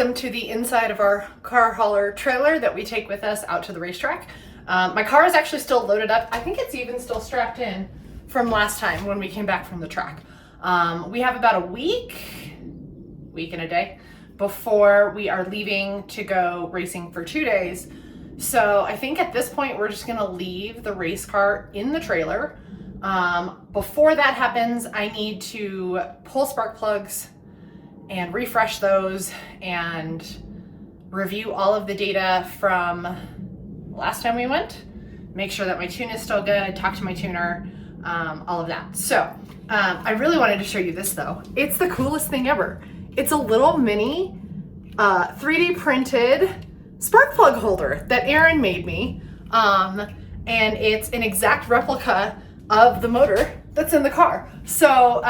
welcome to the inside of our car hauler trailer that we take with us out to the racetrack. My car is actually still loaded up. I think it's even still strapped in from last time when we came back from the track. We have about a week and a day before we are leaving to go racing for 2 days. So I think at this point we're just gonna leave the race car in the trailer. Before that happens, I need to pull spark plugs and refresh those and review all of the data from last time we went, make sure that my tune is still good, talk to my tuner, all of that. So I really wanted to show you this though. It's the coolest thing ever. It's a little mini 3D printed spark plug holder that Aaron made me. And it's an exact replica of the motor that's in the car. So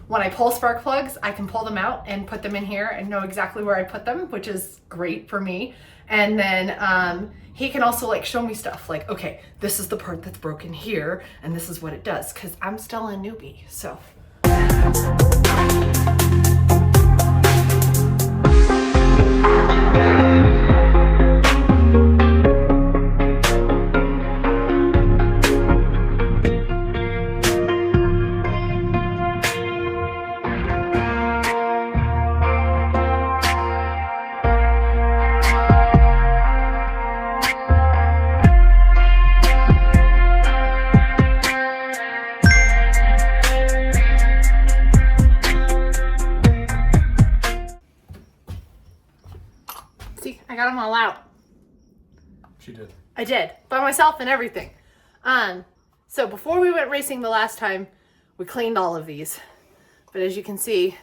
when I pull spark plugs, I can pull them out and put them in here and know exactly where I put them, which is great for me. And then he can also like show me stuff like, okay, this is the part that's broken here and this is what it does, because I'm still a newbie, so. See, I got them all out. She did. I did, by myself and everything. So before we went racing the last time, we cleaned all of these. But as you can see,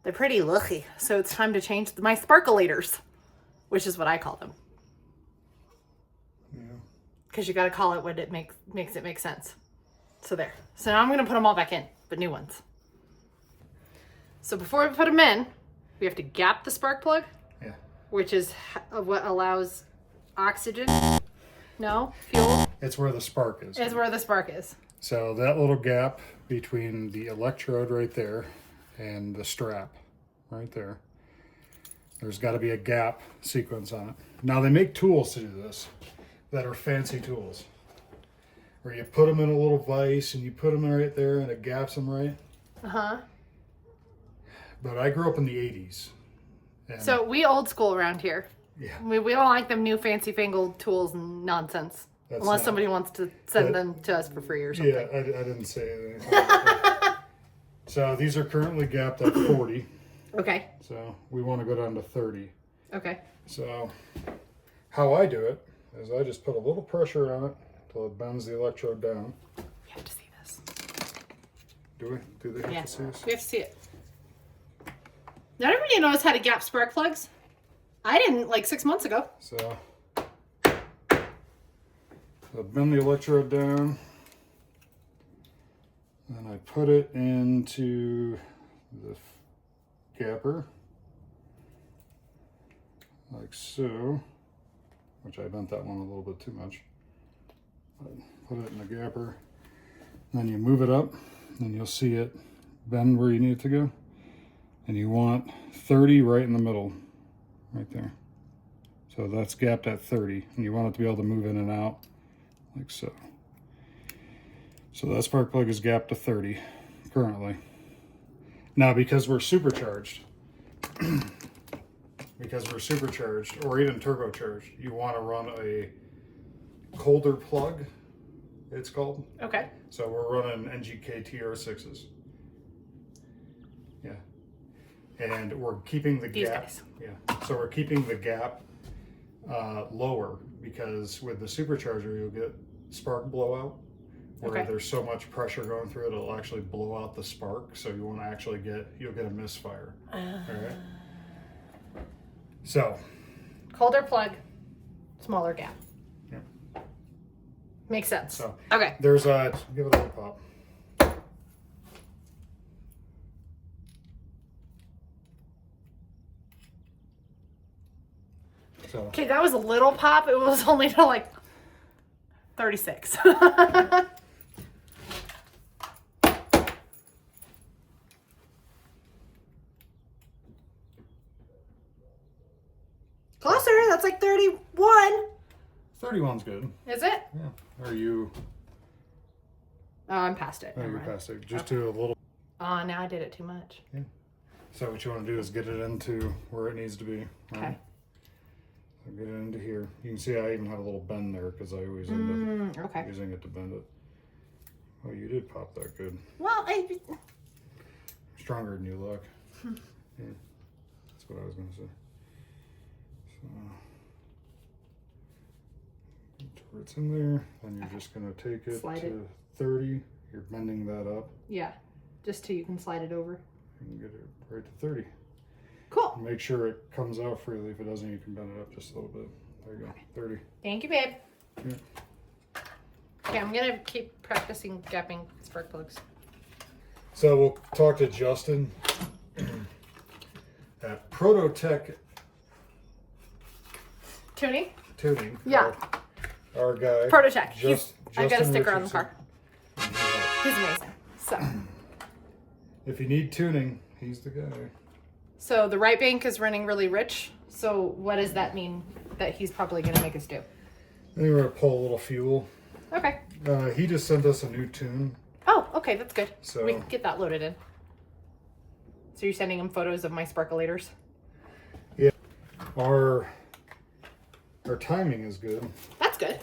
they're pretty looky. So it's time to change my sparkulators, which is what I call them. Yeah. Because you got to call it what it makes it make sense. So there. So now I'm going to put them all back in, but new ones. So before we put them in, we have to gap the spark plug. Yeah. Which is what allows oxygen, fuel. It's where the spark is. Is where the spark is. So that little gap between the electrode right there and the strap right there, there's got to be a gap sequence on it. Now they make tools to do this that are fancy tools, where you put them in a little vise and you put them right there and it gaps them right. Uh-huh. But I grew up in the 80s. So we old school around here. Yeah. We don't like them new fancy fangled tools and nonsense. That's Unless not- somebody wants to send them to us for free or something. Yeah, I didn't say anything. So these are currently gapped at 40. Okay. So we want to go down to 30. Okay. So how I do it is I just put a little pressure on it until it bends the electrode down. We have to see this. Do we? Do they have Yeah. to see us? We have to see it. Not everybody knows how to gap spark plugs. I didn't like 6 months ago. So I bend the electrode down. Then I put it into the gapper. Like so. Which I bent that one a little bit too much. Put it in the gapper. Then you move it up, and you'll see it bend where you need it to go. And you want 30 right in the middle, right there. So that's gapped at 30, and you want it to be able to move in and out, like so. So that spark plug is gapped to 30 currently. Now, because we're supercharged, or even turbocharged, you want to run a colder plug, it's called. Okay. So we're running NGK TR6s. Yeah. And we're keeping the These gap. guys. Yeah. So we're keeping the gap lower, because with the supercharger you'll get spark blowout, where Okay. there's so much pressure going through it, it'll actually blow out the spark. So you want to actually you'll get a misfire. All right. So Colder plug, smaller gap. Yeah. Makes sense. So Okay. there's give it a little pop. So Okay, that was a little pop. It was only to like 36. Closer, that's like 31. 31's good. Is it? Yeah. Are you? Oh, I'm past it. Oh, Never you're mind. past it. Just do a little. Oh, now I did it too much. Yeah. So what you want to do is get it into where it needs to be. Okay. Right? So get it into here. You can see I even have a little bend there because I always end up Okay. using it to bend it. Oh, you did pop that good. Well, Stronger than you look. Yeah. That's what I was going to say. So, where it's in there, then you're just going to take it Slide to it. 30. You're bending that up. yeah, just till you can slide it over. And get it right to 30. Cool. Make sure it comes out freely. If it doesn't, you can bend it up just a little bit. There you go. 30. Thank you, babe. Yeah. Okay, I'm gonna keep practicing gapping spark plugs. So we'll talk to Justin at Prototech Tuning? Tuning. Yeah. Our guy. Prototech. I got a Justin sticker on the Richardson. car. He's amazing. If you need tuning, he's the guy. So the right bank is running really rich. So what does that mean that he's probably gonna make us do? Then we're gonna pull a little fuel. Okay. He just sent us a new tune. Oh, okay, that's good. So- we can get that loaded in. So you're sending him photos of my sparkulators? Yeah. Our timing is good. That's good.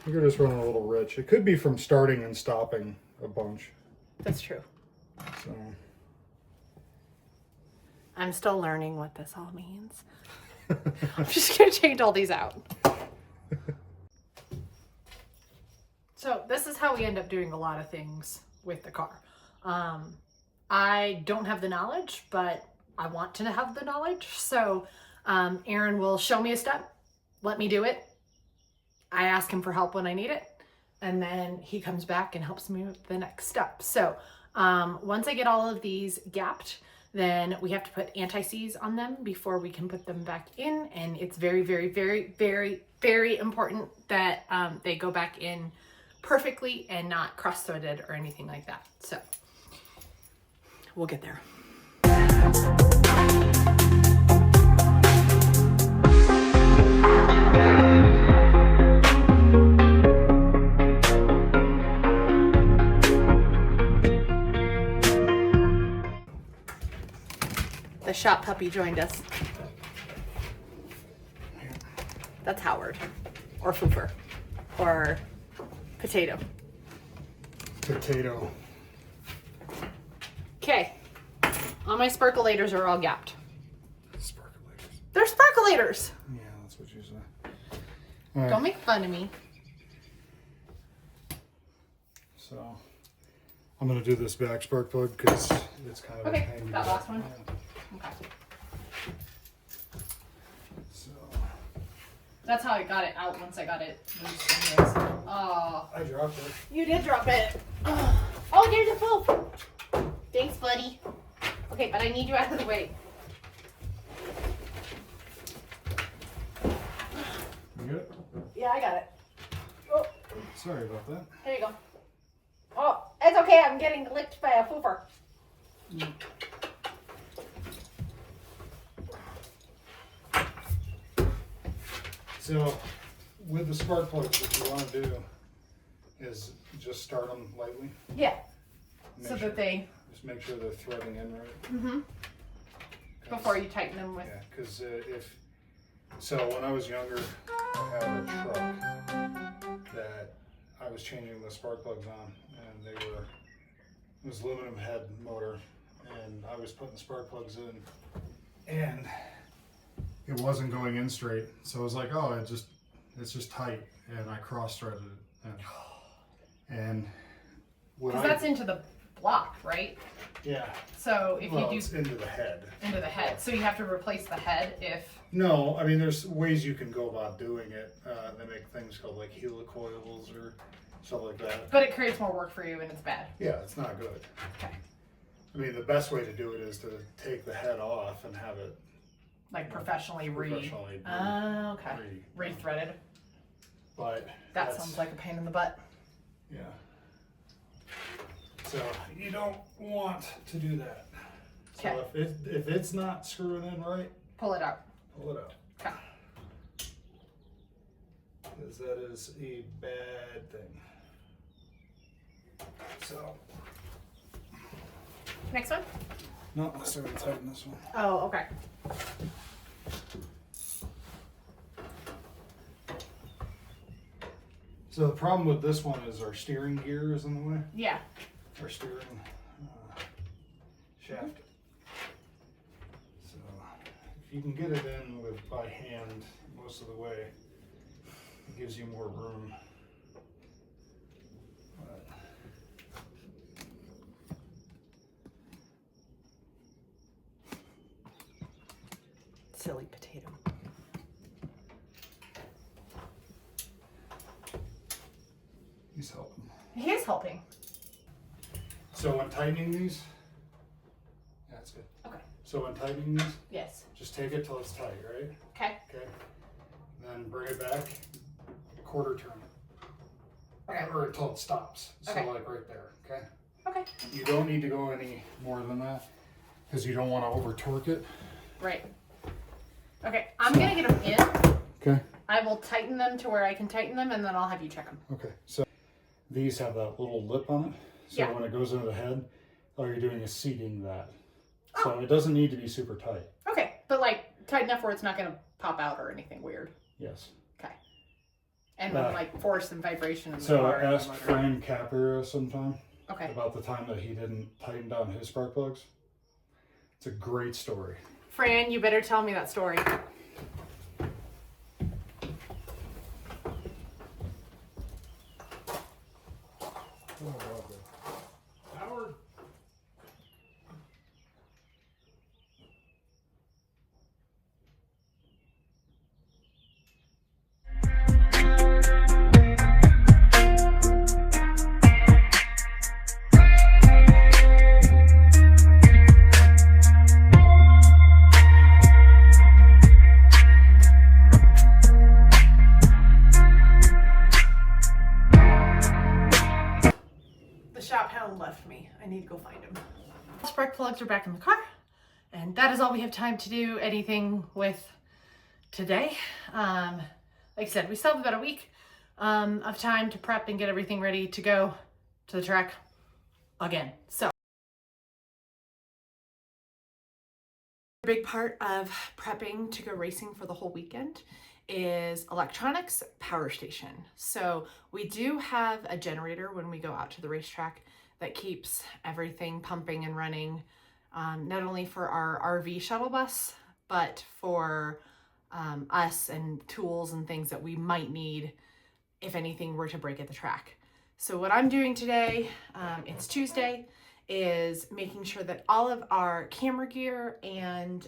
You're just running a little rich. It could be from starting and stopping a bunch. That's true. So I'm still learning what this all means. I'm just gonna change all these out. So this is how we end up doing a lot of things with the car. I don't have the knowledge, but I want to have the knowledge. So Aaron will show me a step, let me do it. I ask him for help when I need it. And then he comes back and helps me with the next step. So once I get all of these gapped, then we have to put anti-seize on them before we can put them back in. And it's very, very, very, very, very important that they go back in perfectly and not cross-threaded or anything like that. So we'll get there. The shop puppy joined us. That's Howard, or Foofer, or Potato. potato. Okay, all my sparkulators are all gapped. Sparkulators. They're sparkulators. Yeah, that's what you say. All right. Don't make fun of me. So I'm gonna do this back spark plug because it's kind of Okay, a pain. that last one? Yeah. Okay. So That's how I got it out once I got it loose. Anyways. Oh, I dropped it. you did drop it. Oh, there's a poop. Thanks, buddy. Okay, but I need you out of the way. You good? Yeah, I got it. Oh, Sorry about that. there you go. Oh, it's okay. I'm getting licked by a foofer. So with the spark plugs, what you want to do is just start them lightly. Yeah. Make So sure- that they, just make sure they're threading in right. mm-hmm, before you tighten them with. Yeah, because when I was younger, I had a truck that I was changing the spark plugs on, and it was aluminum head motor, and I was putting the spark plugs in, and it wasn't going in straight. So I was like, oh, it's just tight, and I cross-threaded it, and what Because that's into the block, right? yeah. So if Well, you it's do into the head. into the head, so you have to replace the head if. No, I mean, there's ways you can go about doing it. They make things called like helicoils or stuff like that. But it creates more work for you and it's bad. Yeah, it's not good. Okay. I mean, the best way to do it is to take the head off and have it Like professionally professionally okay. re- Re-threaded. But That that's- sounds like a pain in the butt. yeah. So you don't want to do that. Okay. So if it's not screwing in right, Pull it out. pull it out. Okay. Because that is a bad thing. So. Next one? No, let's see if we can tighten this one. Oh, okay. So the problem with this one is our steering gear is in the way. Yeah. Our steering shaft. So if you can get it in with by hand most of the way, it gives you more room. But Silly potato. he's helping. He is helping. So when tightening these, yeah, that's good. Okay. So when tightening these, Yes. just take it till it's tight, right? Okay. Okay. Then bring it back, quarter turn. Okay. Or until it stops. So Okay. like right there, okay? Okay. You don't need to go any more than that because you don't want to over torque it. Right. Okay. I'm gonna get them in. Okay. I will tighten them to where I can tighten them, and then I'll have you check them. Okay. So these have that little lip on it. So Yeah. when it goes into the head, all you're doing is seating that. So it doesn't need to be super tight. Okay, but like tight enough where it's not gonna pop out or anything weird. Yes. Okay. And with like force and vibration in the So car and the ask motor. Fran Capra sometime Okay. about the time that he didn't tighten down his spark plugs. It's a great story. Fran, you better tell me that story. Howard. The shop hound left me. I need to go find him. Spark plugs are back in the car, and that is all we have time to do anything with today. Like I said, we still have about a week of time to prep and get everything ready to go to the track again. So a big part of prepping to go racing for the whole weekend is electronics, power station. So we do have a generator when we go out to the racetrack that keeps everything pumping and running, not only for our RV shuttle bus, but for us and tools and things that we might need if anything were to break at the track. So what I'm doing today, it's Tuesday, is making sure that all of our camera gear and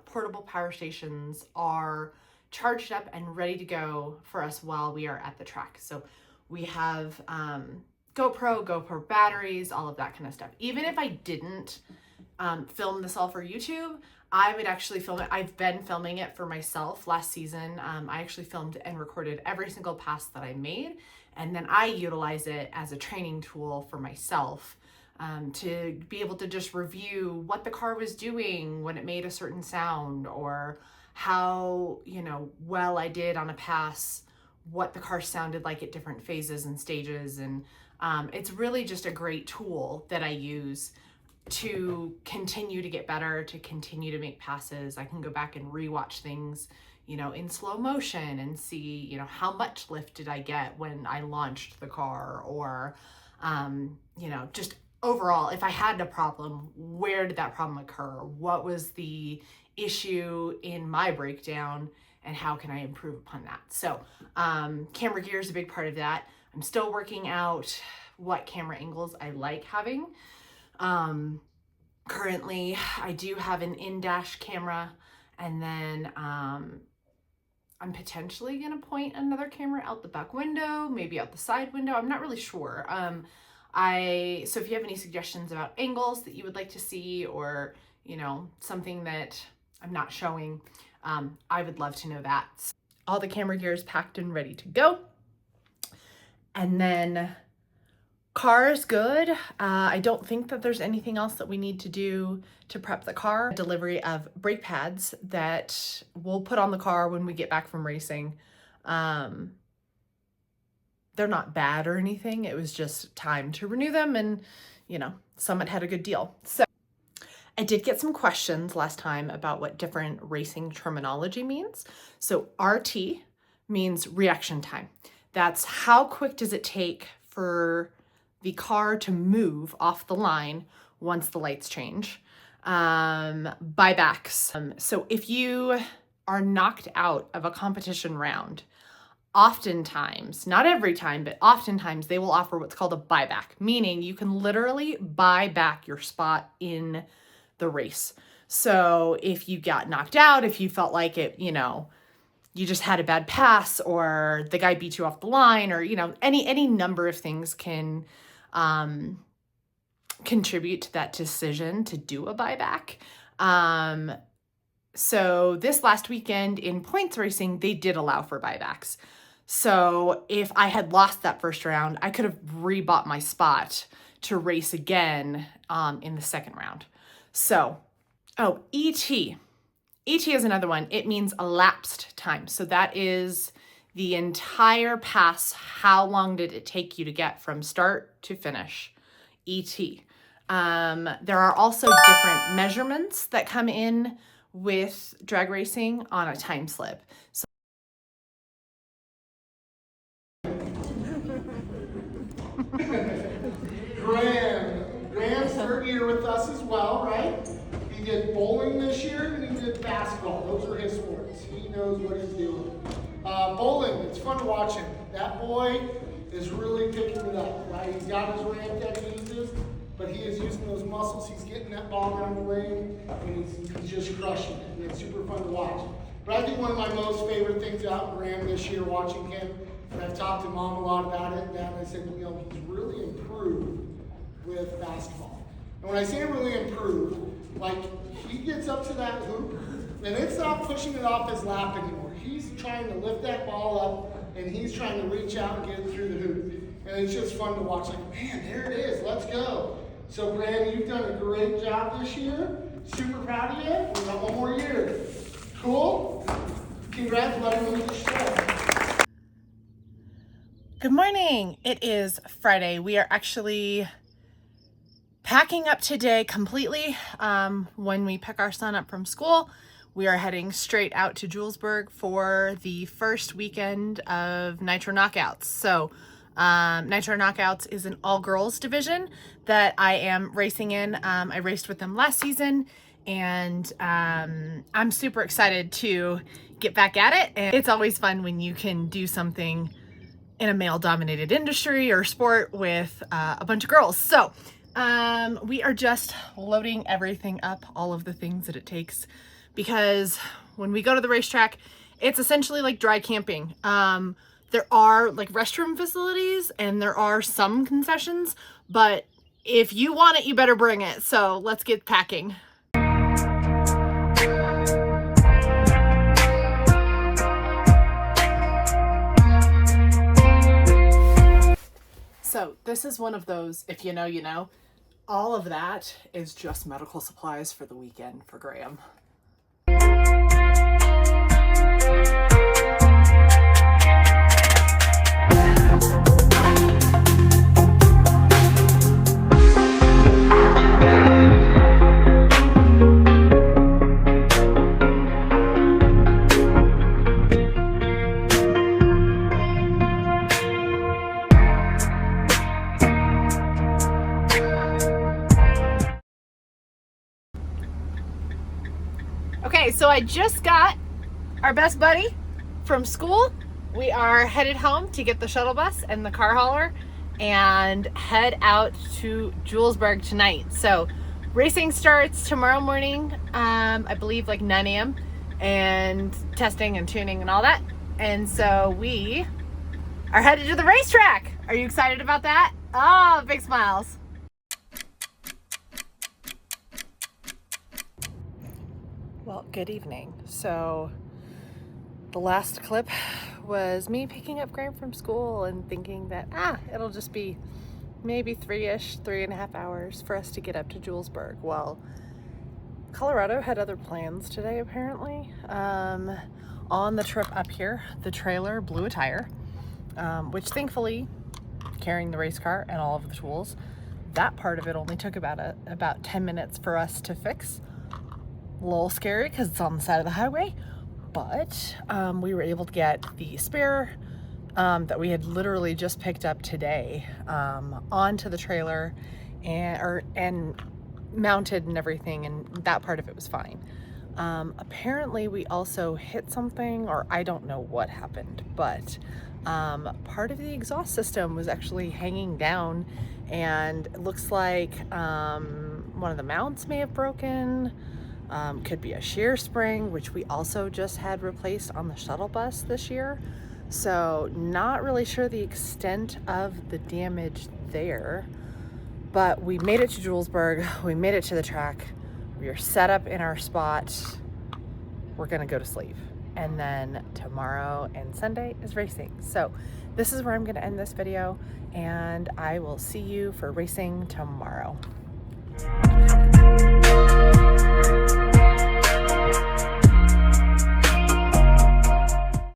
portable power stations are charged up and ready to go for us while we are at the track. So we have GoPro batteries, all of that kind of stuff. Even if I didn't film this all for YouTube, I would actually film it. I've been filming it for myself last season. I actually filmed and recorded every single pass that I made, and then I utilize it as a training tool for myself to be able to just review what the car was doing when it made a certain sound, or how, you know, well I did on a pass, what the car sounded like at different phases and stages. And it's really just a great tool that I use to continue to get better, to continue to make passes. I can go back and rewatch things, you know, in slow motion and see, you know, how much lift did I get when I launched the car, or, you know, just overall, if I had a problem, where did that problem occur? What was the issue in my breakdown, and how can I improve upon that? So camera gear is a big part of that. I'm still working out what camera angles I like having. Currently I do have an in-dash camera, and then I'm potentially going to point another camera out the back window, maybe out the side window. I'm not really sure. So if you have any suggestions about angles that you would like to see, or, you know, something that I'm not showing, I would love to know that. All the camera gear is packed and ready to go. And then Car is good. I don't think that there's anything else that we need to do to prep the car. Delivery of brake pads that we'll put on the car when we get back from racing. They're not bad or anything. It was just time to renew them, and Summit had a good deal. So I did get some questions last time about what different racing terminology means. So RT means reaction time. That's how quick does it take for the car to move off the line once the lights change. Buybacks. So if you are knocked out of a competition round, oftentimes, not every time, but oftentimes they will offer what's called a buyback, meaning you can literally buy back your spot in the race. So if you got knocked out, if you felt like it, you just had a bad pass, or the guy beat you off the line, or any number of things can contribute to that decision to do a buyback. So this last weekend in points racing, they did allow for buybacks. So if I had lost that first round, I could have rebought my spot to race again in the second round. So, ET. ET is another one. It means elapsed time. So that is the entire pass. How long did it take you to get from start to finish? ET. There are also different measurements that come in with drag racing on a time slip. So Graham's third year with us as well, right? He did bowling this year and he did basketball. Those are his sports. He knows what he's doing. Bowling, it's fun to watch him. That boy is really picking it up, right? He's got his ramp that he uses, but he is using those muscles. He's getting that ball down the lane, and he's just crushing it. And it's super fun to watch. But I think one of my most favorite things about Graham this year, watching him, and I've talked to Mom a lot about it, and Dad, I said, he's really improved with basketball. And when I say really improved, like, he gets up to that hoop, and it's not pushing it off his lap anymore. He's trying to lift that ball up, and he's trying to reach out and get it through the hoop. And it's just fun to watch. Like, man, there it is. Let's go. So, Graham, you've done a great job this year. Super proud of you. We got one more year. Cool? Congrats, buddy. Let me just show. good morning. It is Friday. We are actually packing up today completely. When we pick our son up from school, we are heading straight out to Julesburg for the first weekend of Nitro Knockouts. So Nitro Knockouts is an all-girls division that I am racing in. I raced with them last season, and I'm super excited to get back at it. And it's always fun when you can do something in a male-dominated industry or sport with a bunch of girls. So we are just loading everything up, all of the things that it takes, because when we go to the racetrack, it's essentially like dry camping. There are like restroom facilities and there are some concessions, but if you want it, you better bring it. So let's get packing. So this is one of those, if you know, you know. All of that is just medical supplies for the weekend for Graham. Okay, so I just got our best buddy from school. We are headed home to get the shuttle bus and the car hauler and head out to Julesburg tonight. So racing starts tomorrow morning, I believe like 9 a.m. and testing and tuning and all that. And so we are headed to the racetrack. Are you excited about that? Oh, big smiles. Well, good evening. So the last clip was me picking up Graham from school and thinking that, it'll just be maybe 3.5 hours for us to get up to Julesburg. Well, Colorado had other plans today apparently. On the trip up here, the trailer blew a tire, which thankfully, carrying the race car and all of the tools, that part of it only took about 10 minutes for us to fix. A little scary because it's on the side of the highway, but we were able to get the spare that we had literally just picked up today onto the trailer and mounted and everything, and that part of it was fine. Apparently we also hit something, or I don't know what happened, but part of the exhaust system was actually hanging down, and it looks like one of the mounts may have broken. Could be a shear spring, which we also just had replaced on the shuttle bus this year. So not really sure the extent of the damage there, but we made it to Julesburg. We made it to the track. We are set up in our spot. We're gonna go to sleep. And then tomorrow and Sunday is racing. So this is where I'm gonna end this video, and I will see you for racing tomorrow.